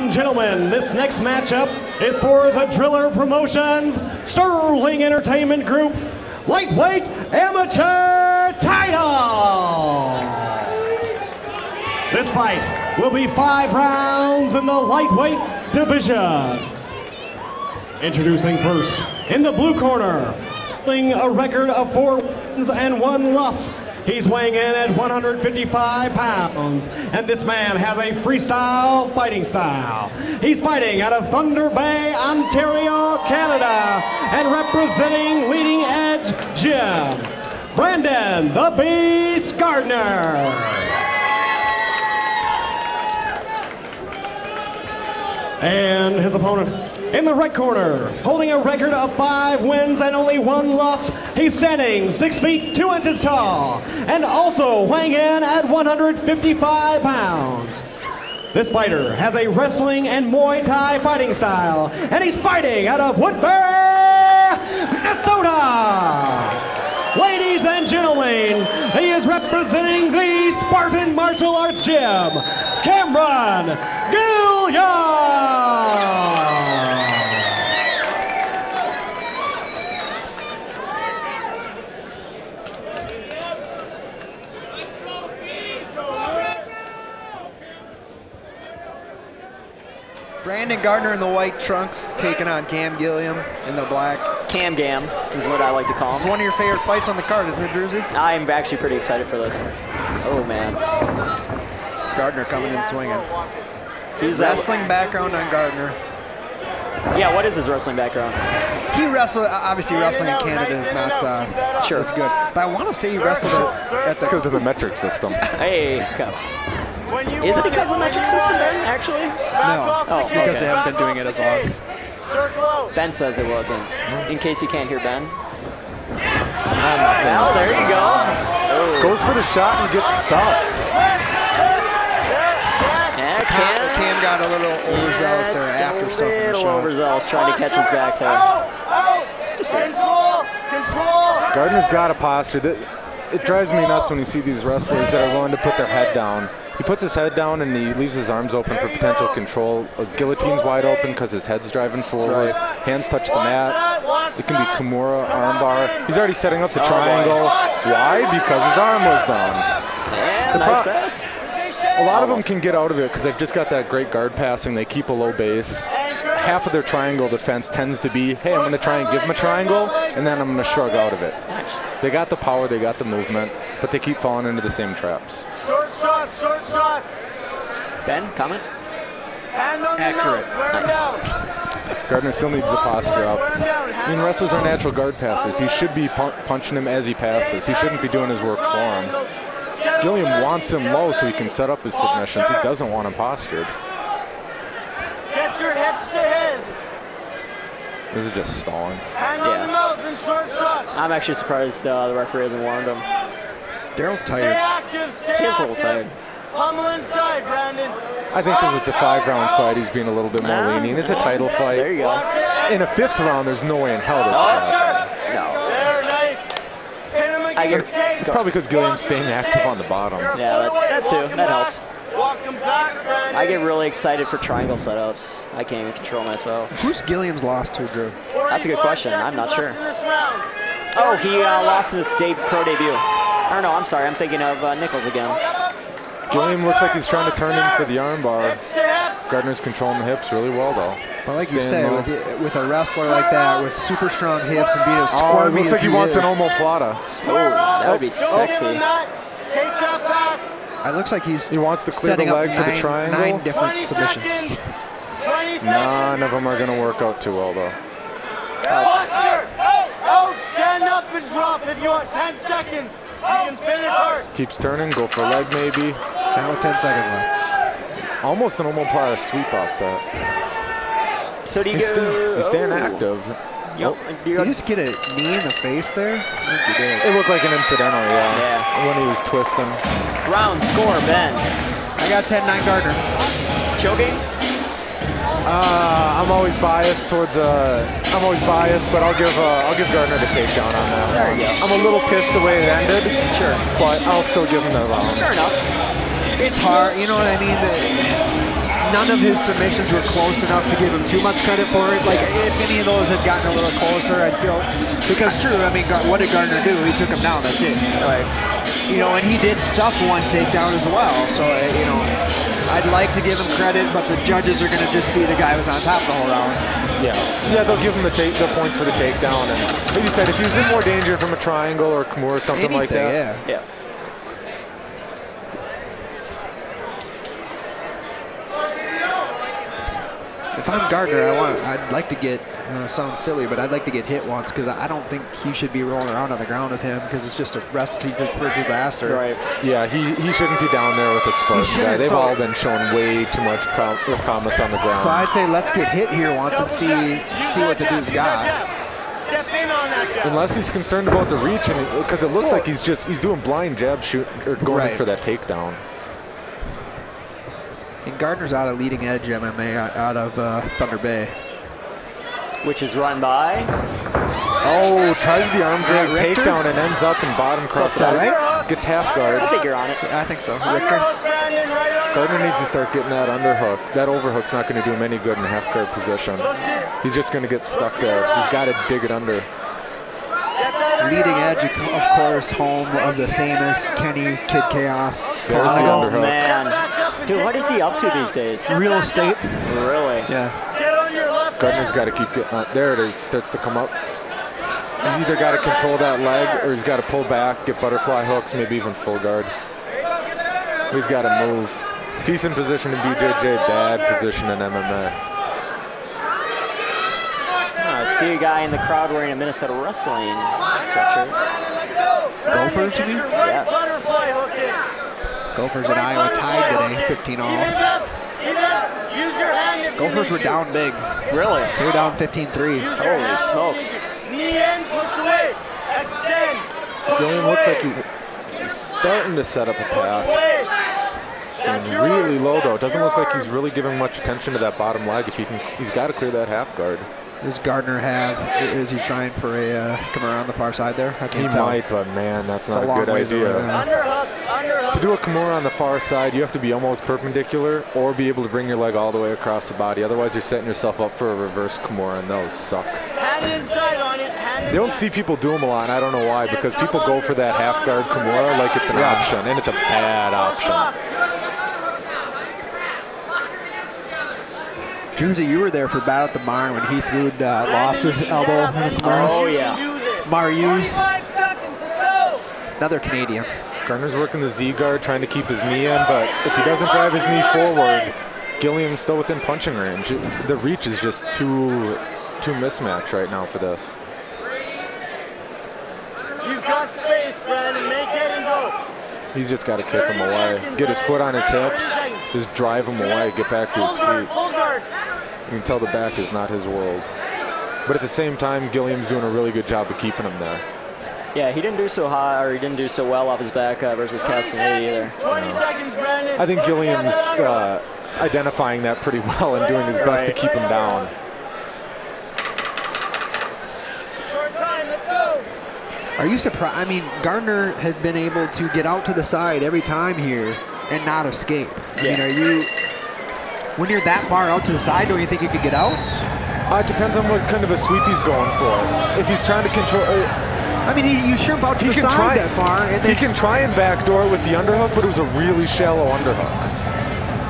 and gentlemen, this next matchup is for the Driller Promotions Sterling Entertainment Group Lightweight Amateur Title. This fight will be 5 rounds in the lightweight division. Introducing first, in the blue corner, holding a record of 4 wins and 1 loss. He's weighing in at 155 pounds, and this man has a freestyle fighting style. He's fighting out of Thunder Bay, Ontario, Canada, and representing Leading Edge Gym, Bradnon "The Beast" Gardner. And his opponent, in the right corner, holding a record of 5 wins and only 1 loss, he's standing 6 feet 2 inches tall and also weighing in at 155 pounds. This fighter has a wrestling and Muay Thai fighting style, and he's fighting out of Woodbury, Minnesota. Ladies and gentlemen, he is representing the Spartan Martial Arts Gym, Gilliam. Bradnon Gardner in the white trunks taking on Gilliam in the black. Gam is what I like to call him. It's one of your favorite fights on the card, isn't it, Druzy? I'm actually pretty excited for this. Oh, man. Gardner coming in swinging. He's wrestling background on Gardner. Yeah, what is his wrestling background? He wrestled, obviously wrestling in Canada is not sure. It's good. But I want to say he wrestled at the... because of the metric system. Hey, come. Is it because of the metric system, Ben, actually? No, it's because they haven't been doing it as long. Ben says it wasn't. In case you can't hear Ben. Well, there you go. Oh. Goes for the shot and gets stuffed. Yeah, Cam got a little overzealous there after stuffing the shot. A little overzealous trying to catch his back there. Just control! Gardner's got a posture. It drives me nuts when you see these wrestlers that are willing to put their head down. He puts his head down and he leaves his arms open for potential control. A guillotine's wide open because his head's driving forward. Hands touch the mat. It can be Kimura, armbar. He's already setting up the triangle. Why? Because his arm was down. Yeah, nice pass. A lot of them can get out of it because they've just got that great guard passing. They keep a low base. Half of their triangle defense tends to be, hey, I'm going to try and give him a triangle, and then I'm going to shrug out of it. They got the power, they got the movement, but they keep falling into the same traps. Short shots, short shots. Ben, comment? Accurate. Nice. Gardner still needs the posture up. I mean, wrestlers are natural guard passers. He should be punching him as he passes. He shouldn't be doing his work for him. Gilliam wants him low so he can set up his submissions. He doesn't want him postured. Get your hips to his. This is just stalling. Hand on the mouth and short shots. I'm actually surprised the referee hasn't warned him. Daryl's tired. Stay active, stay active. He's a little tired. Pummel inside, Bradnon. I think because it's a 5-round fight, he's being a little bit more lenient. It's a title fight. There you go. In a 5th round, there's no way in hell this will happen. No. There, nice. Hit him against Gates. It's probably because Gilliam's staying active on the bottom. Yeah, that too. That helps. Walk him back, Bradnon. I get really excited for triangle setups. I can't even control myself. Who's Gilliam's lost to, Drew? That's a good question. I'm not sure. Oh, he lost in his pro debut. Or no, I'm sorry. I'm thinking of Nichols again. Gilliam looks like he's trying to turn in for the armbar. Gardner's controlling the hips really well, though. But like you said, with a wrestler like that, with super strong hips and being as squirmy it looks like he wants an omoplata. Oh, that would be sexy. Take that back. It looks like he wants to clear the leg for the triangle. 9 different submissions. 20 seconds. None of them are going to work out too well, though. Posture. Out. Stand up and drop if you want. 10 seconds. You can finish hard. Keeps turning. Go for a leg, maybe. Now with 10 seconds left. Almost an omoplata sweep off that. So do you He's staying active. Yep. Did you just get a knee in the face there? I think you did. It looked like an incidental, yeah. When he was twisting. Round score, Ben. I got 10-9 Gardner. Choking? I'm always biased towards I'm always biased, but I'll give Gardner the takedown on that one. I'm a little pissed the way it ended. Sure. But I'll still give him that round. Fair enough. It's hard, you know what I mean? none of his submissions were close enough to give him too much credit for it. Like, if any of those had gotten a little closer, I'd feel, because true, I mean, what did Gardner do? He took him down, that's it. Like, you know, and he did stuff one takedown as well. So, you know, I'd like to give him credit, but the judges are going to just see the guy was on top the whole round. Yeah, they'll give him the points for the takedown. And like you said, if he was in more danger from a triangle or Kimura or something like that. Yeah. If I'm Gardner, I'd like to get, sounds silly, but I'd like to get hit once because I don't think he should be rolling around on the ground with him because it's just a recipe for disaster. Right. Yeah, he shouldn't be down there with the Spartan guy. They've all been shown way too much promise on the ground. So I'd say let's get hit here once and see what the dude's got. Step in on that jab. Unless he's concerned about the reach, and because it looks like he's doing blind jab shoot or going for that takedown. And Gardner's out of leading edge MMA out of Thunder Bay. Which is run by? Oh, tries the arm drag takedown and ends up in bottom cross. Right? Gets half guard. I think you're on it. I think so. Gardner needs to start getting that underhook. That overhook's not going to do him any good in half guard position. He's just going to get stuck there. He's got to dig it under. Leading edge, of course, home of the famous Kenny Kid Chaos. Oh, man. Dude, what is he up to these days? Real estate. Really? Yeah. Gardner's got to keep getting there it is. Starts to come up. He's either got to control that leg or he's got to pull back, get butterfly hooks, maybe even full guard. He's got to move. Decent position in BJJ, bad position in MMA. I see a guy in the crowd wearing a Minnesota Wrestling sweatshirt. Gophers, you mean? Yes. Gophers and Iowa tied today, 15-all. Gophers were down big. Really? They were down 15-3. Holy smokes. Knee in, push away. Extend. Gilliam looks like he's starting to set up a pass. Staying really low though. It doesn't look like he's really giving much attention to that bottom leg. If he can, he's got to clear that half guard. Does Gardner is he trying for a come around the far side there? He might, but man, that's not a good idea. To do a Kimura on the far side, you have to be almost perpendicular or be able to bring your leg all the way across the body. Otherwise, you're setting yourself up for a reverse Kimura, and those suck. They don't see people do them a lot, and I don't know why, because people go for that half guard Kimura like it's an option, and it's a bad option. Juicy, you were there for Battle at the Barn when Heath Wood lost his elbow. Oh, yeah. Marius, another Canadian. Gardner's working the Z guard, trying to keep his knee in, but if he doesn't drive his knee forward, Gilliam's still within punching range. The reach is just too mismatched right now for this. You've got space, Brandon. Make it and go. He's just got to kick him away. Get his foot on his hips, just drive him away, get back to his feet. You can tell the back is not his world. But at the same time, Gilliam's doing a really good job of keeping him there. Yeah, he didn't do so high, or he didn't do so well off his back versus Castaneda either. 20 seconds, Brandon. I think Gilliam's identifying that pretty well and doing his best to keep him down. Short time, let's go. Are you surprised? I mean, Gardner has been able to get out to the side every time here and not escape. I mean, are you, when you're that far out to the side, don't you think you could get out? It depends on what kind of a sweep he's going for. If he's trying to control... I mean, you shrimp out to the side that far. And then he can try and backdoor with the underhook, but it was a really shallow underhook.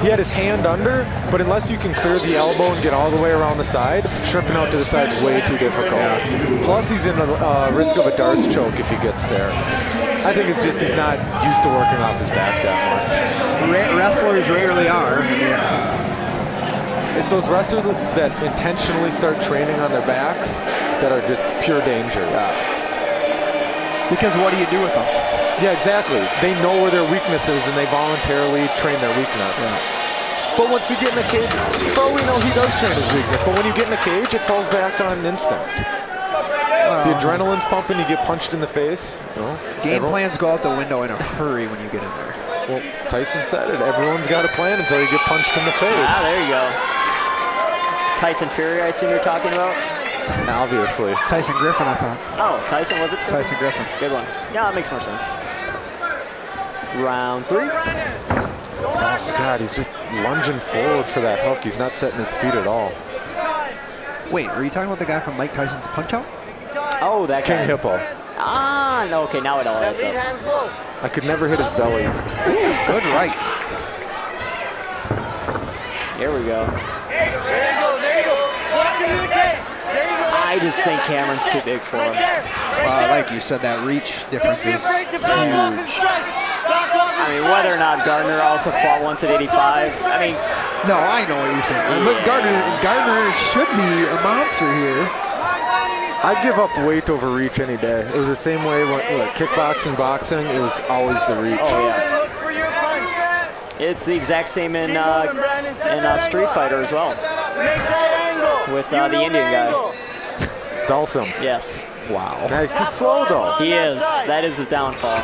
He had his hand under, but unless you can clear the elbow and get all the way around the side, shrimping out to the side is way too difficult. Plus, he's in a risk of a Darce choke if he gets there. I think it's just he's not used to working off his back that much. Wrestlers rarely are. It's those wrestlers that intentionally start training on their backs that are just pure dangers. Yeah. Because what do you do with them? Yeah, exactly. They know where their weakness is and they voluntarily train their weakness. Yeah. But once you get in a cage, for all we know, he does train his weakness. But when you get in a cage, it falls back on instinct. The adrenaline's pumping, you get punched in the face. You know, game plans go out the window in a hurry when you get in there. Well, Tyson said it. Everyone's got a plan until you get punched in the face. Ah, there you go. Tyson Fury, I assume you're talking about? Obviously. Tyson Griffin, I thought. Oh, Tyson, was it? Tyson Griffin. Good one. Yeah, that makes more sense. Round 3. Oh, God, he's just lunging forward for that hook. He's not setting his feet at all. Wait, are you talking about the guy from Mike Tyson's Punch-Out? Oh, that guy. King Hippo. Ah, no, okay, now it all adds up. I could never hit his belly. Ooh, good right. Here we go. There you go, there you go. Walk into the cage. There you go. I just think Cameron's too big for him. Like you said, that reach difference is huge. I mean, whether or not Gardner also fought once at 85, I mean... No, I know what you're saying. But Gardner should be a monster here. I'd give up weight over reach any day. It was the same way when kickboxing, boxing, it was always the reach. Oh, yeah. It's the exact same in Street Fighter as well. With the Indian guy. Dulcim. Yes. Wow. He's too slow, though. He is. That is his downfall.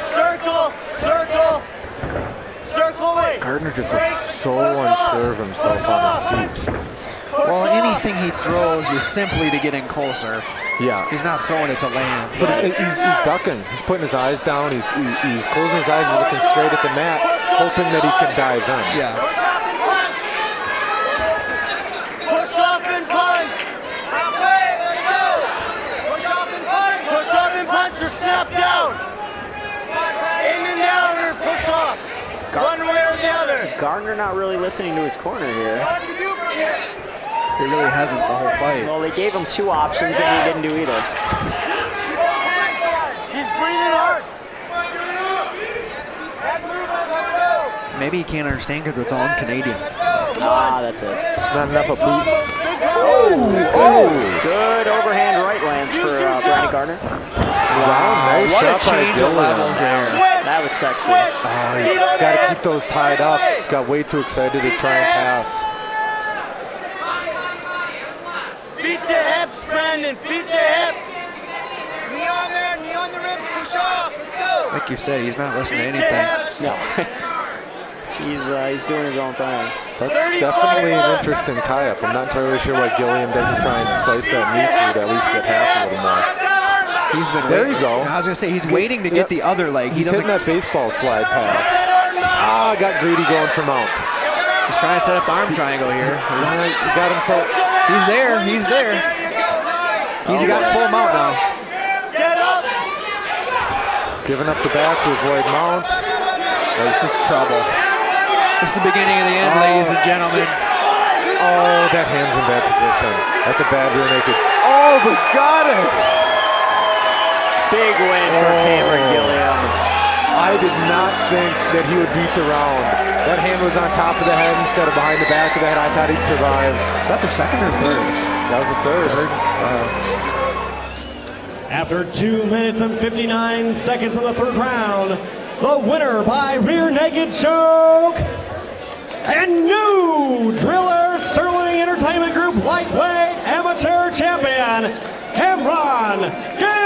Circle, circle, circle it. Gardner just looks so unsure of himself on his feet. Well, anything he throws is simply to get in closer. Yeah. He's not throwing it to land. But he's ducking. He's putting his eyes down. He's closing his eyes. He's looking straight at the mat, hoping that he can dive in. Yeah. Push off and punch. Let's go. Push off and punch. Push off and punch or snap down. In and down or push off. One way or the other. Gardner not really listening to his corner here. What to do from here? He really hasn't the whole fight. Well, they gave him 2 options and he didn't do either. He's breathing hard. Maybe he can't understand because it's all in Canadian. Ah, that's it. Not enough of boots. Oh, good overhand right lands for Bradnon Gardner. Wow, nice What shot a by change of levels Gilliam. there. That was sexy. Got to keep those tied up. Got way too excited to try and pass. Feet to hips, Brandon. Feet to hips. Knee on there, knee on the ribs. Push off. Let's go. Like you said, he's not listening to Feet to anything. hips. No. He's doing his own thing. That's definitely an interesting tie-up. I'm not entirely sure why Gilliam doesn't try and slice that knee through to at least get half a little more. He's been There waiting. you go. I was going to say, he's waiting to get the other leg. He's hitting that baseball slide pass. Ah, got greedy going for Mount. He's trying to set up the arm triangle here. He got himself. He's there. He's there. He's got full mount now. Get up. Giving up the back to avoid Mount. This is trouble. This is the beginning of the end, ladies and gentlemen. Oh, that hand's in bad position. That's a bad rear naked. Oh, but got it! Big win for Cameron Gilliam. I did not think that he would beat the round. That hand was on top of the head instead of behind the back of the head. I thought he'd survive. Is that the second or third? That was the third. After 2 minutes and 59 seconds in the 3rd round, the winner by rear naked choke and new Driller Sterling Entertainment Group lightweight amateur champion, Cameron Gilliam.